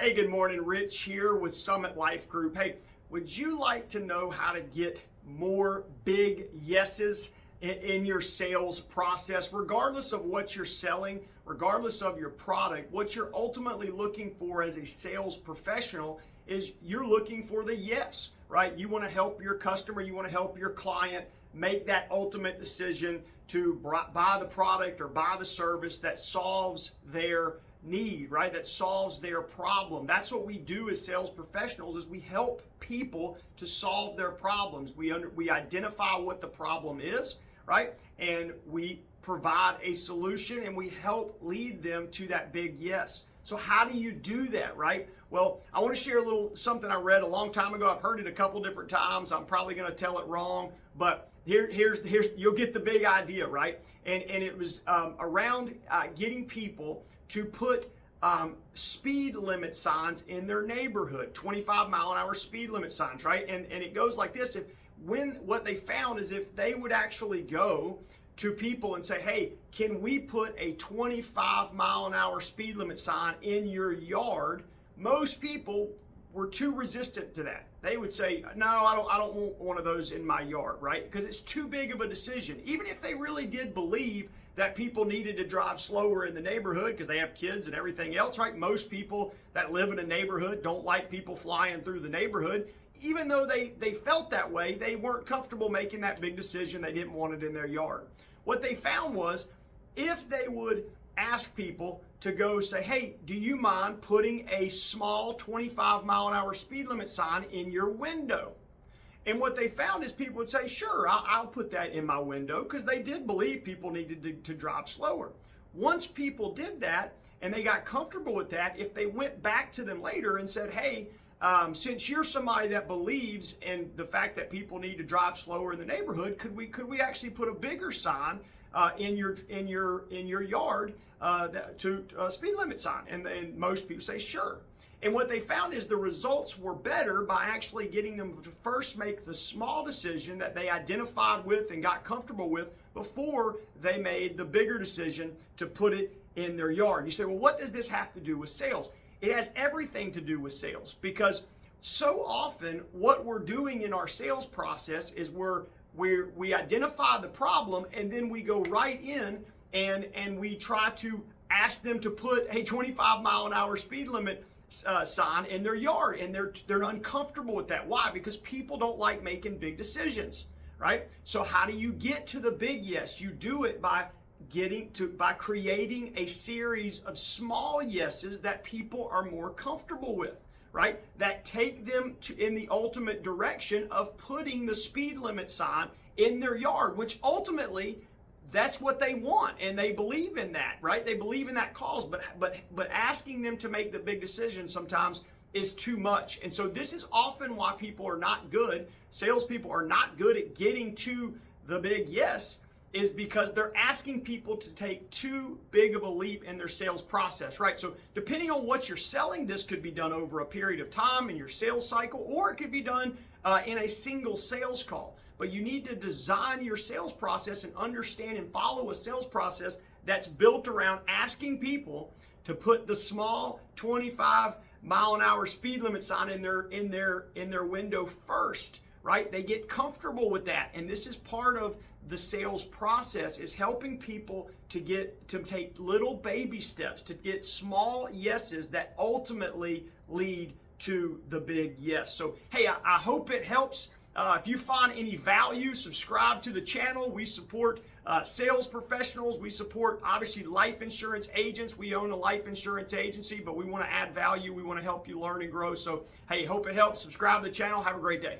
Hey, good morning. Rich here with Summit Life Group. Hey, would you like to know how to get more big yeses in your sales process, regardless of what you're selling, regardless of your product? What you're ultimately looking for as a sales professional is you're looking for the yes, right? You want to help your customer, you want to help your client make that ultimate decision to buy the product or buy the service that solves their need, right? That solves their problem. That's what we do as sales professionals, is we help people to solve their problems. We identify what the problem is, right? And we provide a solution and we help lead them to that big yes. So how do you do that, right? Well, I want to share a little something I read a long time ago. I've heard it a couple different times. I'm probably going to tell it wrong, but here's you'll get the big idea, right? And it was around getting people to put speed limit signs in their neighborhood, 25-mile-an-hour speed limit signs, right? And it goes like this: what they found is if they would actually go to people and say, hey, can we put a 25-mile-an-hour speed limit sign in your yard? Most people were too resistant to that. They would say, no, I don't want one of those in my yard, right? Because it's too big of a decision. Even if they really did believe that people needed to drive slower in the neighborhood because they have kids and everything else, right? Most people that live in a neighborhood don't like people flying through the neighborhood. Even though they felt that way, they weren't comfortable making that big decision. They didn't want it in their yard. What they found was, if they would ask people to go say, hey, do you mind putting a small 25-mile-an-hour speed limit sign in your window? And what they found is people would say, sure, I'll put that in my window, because they did believe people needed to drive slower. Once people did that and they got comfortable with that, if they went back to them later and said, hey, since you're somebody that believes in the fact that people need to drive slower in the neighborhood, could we actually put a bigger sign in your yard to a speed limit sign? And most people say sure. And what they found is the results were better by actually getting them to first make the small decision that they identified with and got comfortable with before they made the bigger decision to put it in their yard. You say, well, what does this have to do with sales? It has everything to do with sales, because so often what we're doing in our sales process is we identify the problem, and then we go right in and we try to ask them to put a 25-mile-an-hour speed limit sign in their yard, and they're uncomfortable with that. Why? Because people don't like making big decisions, right? So how do you get to the big yes? You do it by creating a series of small yeses that people are more comfortable with, right? That take them in the ultimate direction of putting the speed limit sign in their yard, which ultimately that's what they want, and they believe in that, right? They believe in that cause, but asking them to make the big decision sometimes is too much. And so this is often why people are not good, salespeople are not good at getting to the big yes, is because they're asking people to take too big of a leap in their sales process, right? So depending on what you're selling, this could be done over a period of time in your sales cycle, or it could be done in a single sales call. But you need to design your sales process and understand and follow a sales process that's built around asking people to put the small 25-mile-an-hour speed limit sign in their window first, right? They get comfortable with that, and this is part of the sales process, is helping people to take little baby steps, to get small yeses that ultimately lead to the big yes. So hey, I hope it helps. If you find any value, subscribe to the channel. We support sales professionals. We support, obviously, life insurance agents. We own a life insurance agency, but we want to add value. We want to help you learn and grow. So hey, hope it helps. Subscribe to the channel. Have a great day.